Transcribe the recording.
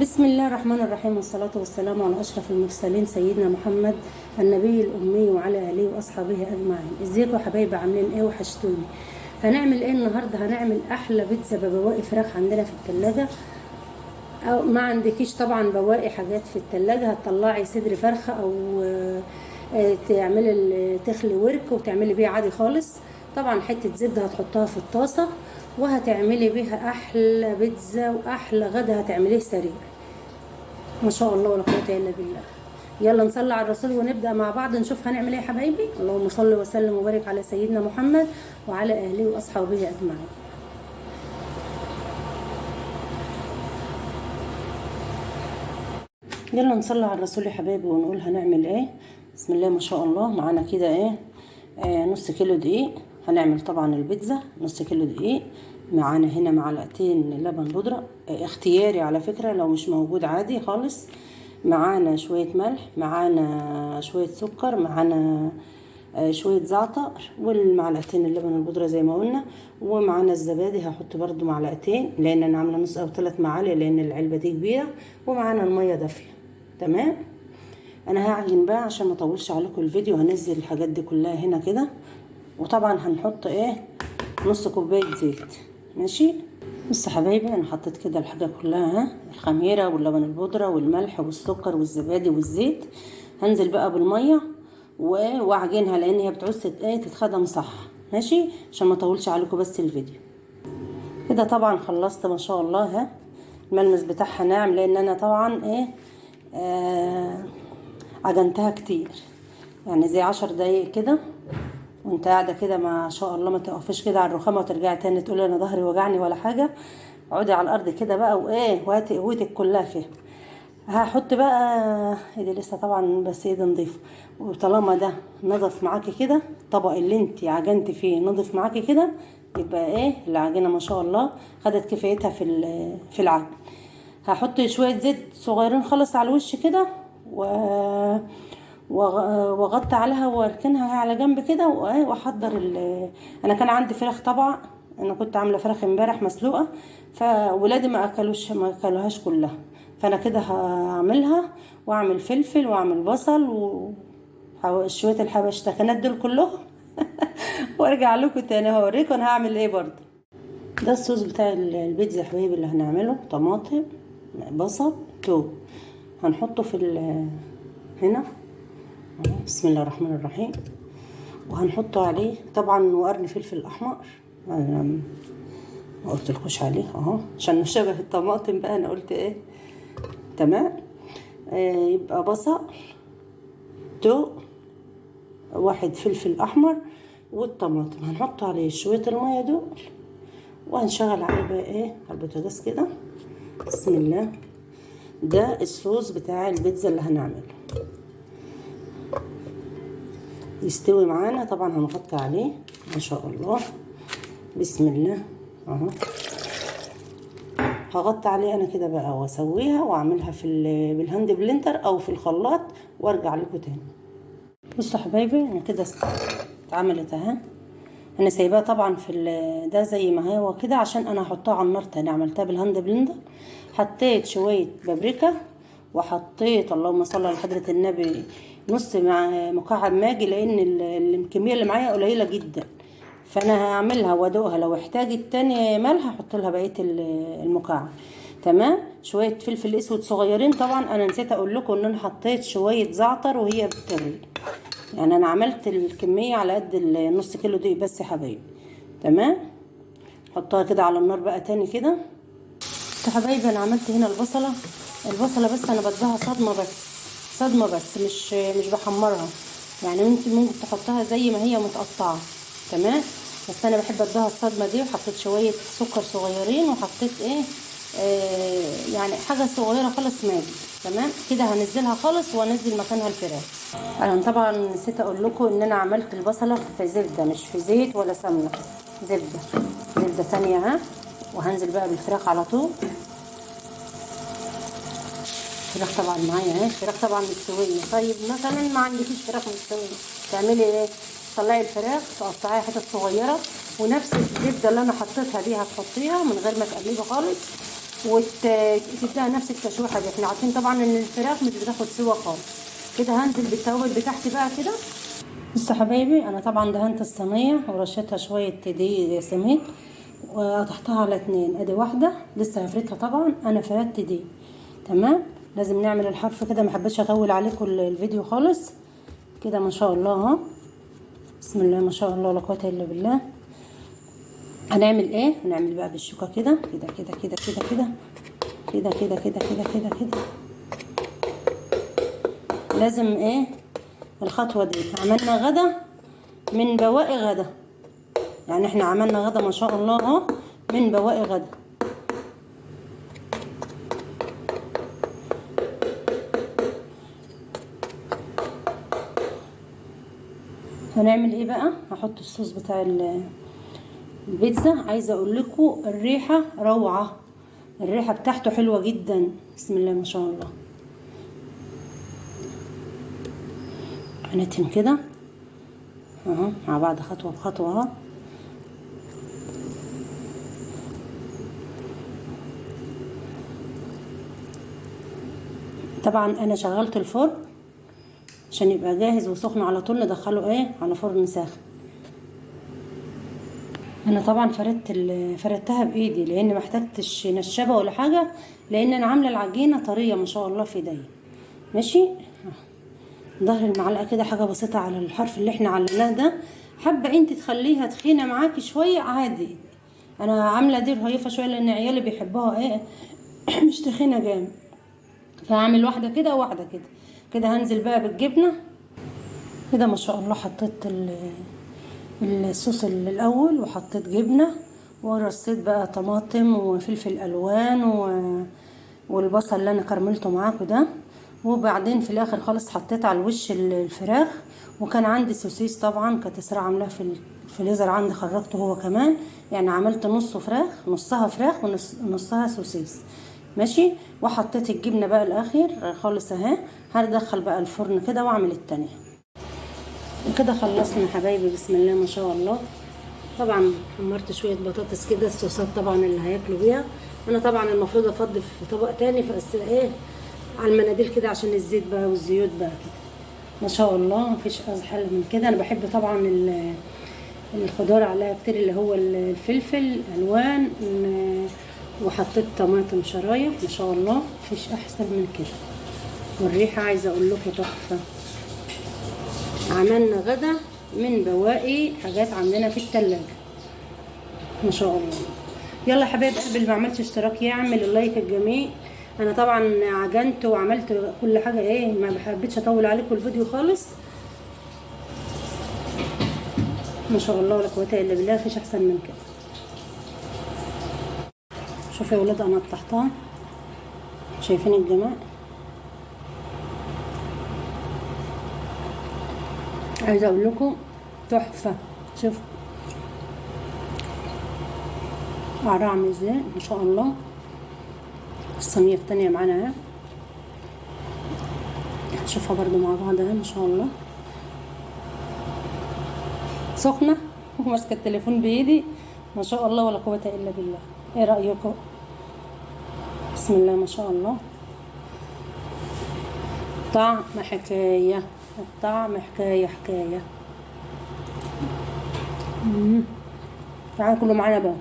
بسم الله الرحمن الرحيم، والصلاة والسلام على أشرف المرسلين سيدنا محمد النبي الأمي وعلى آله وأصحابه أجمعين. ازيكم يا حبايبي؟ عاملين ايه؟ وحشتوني. هنعمل ايه النهارده؟ هنعمل أحلى بيتزا ببواقي فراخ عندنا في التلاجة. أو ما عندكيش طبعا بواقي حاجات في التلاجة، هتطلعي صدر فرخة أو تعملي تخلي ورك وتعملي بيه عادي خالص. طبعا حتة زبدة هتحطها في الطاسة وهتعملي بيها أحلى بيتزا وأحلى غدا هتعمليه سريع. ما شاء الله ولا قوة الا بالله. يلا نصلي على الرسول ونبدأ مع بعض نشوف هنعمل ايه يا حبايبي. اللهم صل وسلم وبارك على سيدنا محمد وعلى اهله واصحابه اجمعين. يلا نصلي على الرسول يا حبايبي ونقول هنعمل ايه. بسم الله ما شاء الله. معانا كده ايه، نص كيلو دقيق. هنعمل طبعا البيتزا نص كيلو دقيق. معانا هنا معلقتين لبن بودرة، اختياري على فكرة، لو مش موجود عادي خالص. معانا شوية ملح، معانا شوية سكر، معانا شوية زعتر، والمعلقتين اللبن البودرة زي ما قلنا. ومعانا الزبادي، هحط برضو معلقتين لان انا عاملة نص او 3 معالق لان العلبة دي كبيرة. ومعانا المية دافية. تمام. انا هعجن بقى عشان ما اطولش عليكم الفيديو. هنزل الحاجات دي كلها هنا كده. وطبعا هنحط ايه، نص كوباية زيت. ماشي. بص يا حبايبي، انا حطيت كده الحاجه كلها، الخميره واللبن البودره والملح والسكر والزبادي والزيت. هنزل بقى بالميه واعجنها لان هي بتعوز ايه تتخدم صح. ماشي، عشان ما اطولش عليكم بس الفيديو كده. طبعا خلصت ما شاء الله. ها، الملمس بتاعها ناعم لان انا طبعا ايه عجنتها كتير، يعني زي 10 دقايق كده. وانت قاعده كده ما شاء الله، ما تقفش كده على الرخامه وترجعي تاني تقولي انا ظهري وجعني ولا حاجه. اقعدي على الارض كده بقى وايه، وهاتي قوتك كلها فيها. هحط بقى ايدي لسه طبعا، بس ايدي نضيفه. وطالما ده نضف معاكي كده، الطبق اللي انت عجنتي فيه نضف معاكي كده، يبقى ايه العجينه ما شاء الله خدت كفايتها في العجن. هحط شويه زيت صغيرين خالص على الوش كده واغطي عليها واركنها على جنب كده واحضر انا كان عندي فراخ طبعا. انا كنت عامله فراخ امبارح مسلوقه، فولادي ما اكلوهاش كلها. فانا كده هعملها واعمل فلفل واعمل بصل وشويه الحبشتكنات دول كلهم وارجع لكم تاني هوريكم انا هعمل ايه برضه. ده الصوص بتاع البيتزا يا حبايبي اللي هنعمله. طماطم، بصل، توم. هنحطه هنا. بسم الله الرحمن الرحيم. وهنحط عليه طبعا وقرن فلفل احمر. انا ما قلتلكوش عليه اهو عشان نشبه الطماطم بقى، انا قلت ايه. تمام. يبقى بصل، توم، واحد فلفل احمر، والطماطم. هنحط عليه شويه الميه دول وهنشغل عليه بقى ايه على البوتاجاز كده. بسم الله. ده الصوص بتاع البيتزا اللي هنعمله. يستوي معانا طبعا هنغطي عليه ما شاء الله. بسم الله اهو. هغطي عليه انا كده بقى واسويها واعملها بالهاند بلندر او في الخلاط وارجع لكم تاني. بصوا حبايبي، انا كده اتعملت اهي. انا سايباها طبعا ده زي ما هو كده عشان انا هحطها على النار تاني. عملتها بالهاند بلندر. حطيت شويه بابريكا، وحطيت اللهم صل على حضره النبي نص مكعب ماجي لان الكميه اللي معايا قليله جدا. فانا هعملها وادوقها، لو احتاجت تاني ملح هحط لها بقيه المكعب. تمام. شويه فلفل اسود صغيرين. طبعا انا نسيت اقول لكم ان انا حطيت شويه زعتر وهي بتغلي، يعني انا عملت الكميه على قد النص كيلو دي بس يا حبايبي. تمام. حطها كده على النار بقى تاني كده. يا حبايبي انا عملت هنا البصله بس انا بديها صدمه بس مش بحمرها. يعني انت ممكن تحطها زي ما هي متقطعه. تمام. بس انا بحب اديها الصدمه دي. وحطيت شويه سكر صغيرين وحطيت ايه يعني حاجه صغيره خالص ماجي. تمام كده. هنزلها خالص وانزل مكانها الفراخ. انا طبعا نسيت اقول لكم ان انا عملت البصله في زبده، مش في زيت ولا سمنه، زبده ثانيه. ها. وهنزل بقى بالفراخ على طول. الفراخ طبعا معايا اهي. الفراخ طبعا مستويه. طيب مثلا ما عندكيش فراخ مستويه، تعملي ايه؟ طلعي الفراخ تقطعيها حتت صغيره، ونفس الزبده اللي انا حطيتها دي هتحطيها من غير ما تقلبي خالص. وتديها نفس التشويحه دي. احنا عارفين طبعا ان الفراخ مش بتاخد سوا خالص. كده هنزل بالتوابل بتاعتي بقى كده. بصوا يا حبايبي، انا طبعا دهنت الصينيه ورشيتها شويه دقيق سميد وقطعتها على 2. ادي واحده لسه هفردها طبعا. انا فردت دي تمام. لازم نعمل الحرف كده، ما حبيتش اطول عليكم الفيديو خالص. كده ما شاء الله اهو، بسم الله ما شاء الله لا قوه الا بالله. هنعمل ايه؟ هنعمل بقى بالشوكه كده كده كده كده كده كده كده كده كده كده كده. لازم ايه الخطوه دي. عملنا غدا من بواقي غدا، يعني احنا عملنا غدا ما شاء الله اهو من بواقي غدا. هنعمل ايه بقى؟ هحط الصوص بتاع البيتزا. عايزه اقول لكم الريحه روعه، الريحه بتاعته حلوه جدا، بسم الله ما شاء الله. هنتهم كده اهو مع بعض خطوه بخطوه اهو. طبعا انا شغلت الفرن عشان يبقى جاهز وسخن على طول ندخله ايه على فرن ساخن. انا طبعا فردتها بايدي لان ما احتجتش نشابه ولا حاجه، لان انا عامله العجينه طريه ما شاء الله في ايديا. ماشي، ظهر المعلقه كده حاجه بسيطه على الحرف اللي احنا علمناه ده. حابه انت تخليها تخينه معاكي شويه عادي، انا عامله دي رهيفه شويه لان عيالي بيحبوها ايه مش تخينه جامد، فهعمل واحده كده وواحده كده. كده هنزل بقى بالجبنه كده ما شاء الله. حطيت الصوص الاول وحطيت جبنه ورصيت بقى طماطم وفلفل الوان والبصل اللي انا كرملته معاكم ده. وبعدين في الاخر خالص حطيت على الوش الفراخ. وكان عندي سوسيس طبعا، كانت اسراء عاملاه في الفريزر عندي، خرجته هو كمان. يعني عملت نصها فراخ ونصها سوسيس. ماشي، وحطيت الجبنه بقى الاخر خالص اهي. هندخل بقى الفرن كده واعمل التانية. وكده خلصنا يا حبايبي، بسم الله ما شاء الله. طبعا حمرت شويه بطاطس كده، الصوصات طبعا اللي هياكلوا بيها. انا طبعا المفروض افضي في طبق تاني بس ايه على المناديل كده عشان الزيت بقى والزيوت بقى كده ما شاء الله. مفيش ازحل من كده. انا بحب طبعا الخضار عليها كتير، اللي هو الفلفل الوان، وحطيت طماطم شرايح ما شاء الله. مفيش احسن من كده. والريحه عايزه اقول لكم تحفه. عملنا غدا من بواقي حاجات عندنا في التلاجة ما شاء الله. يلا يا حبايب قبل ما عملتش اشتراك يعمل اللايك الجميل. انا طبعا عجنت وعملت كل حاجه ايه، ما حبيتش اطول عليكم الفيديو خالص. ما شاء الله ولا قوه الا بالله، مفيش احسن من كده. شوفوا يا ولاد انا قطعتها، شايفين الجمال؟ عايزه اقول لكم تحفه. شوفوا قعرها عامل ازاي ما شاء الله. الصينيه التانية معانا اهي، هنشوفها برضو مع بعض اهي ما شاء الله. سخنه وماسكه التليفون بايدي ما شاء الله ولا قوه الا بالله. ايه رايكم؟ بسم الله ما شاء الله. طعم حكايه، الطعم حكايه. تعالوا كلوا معانا بقى.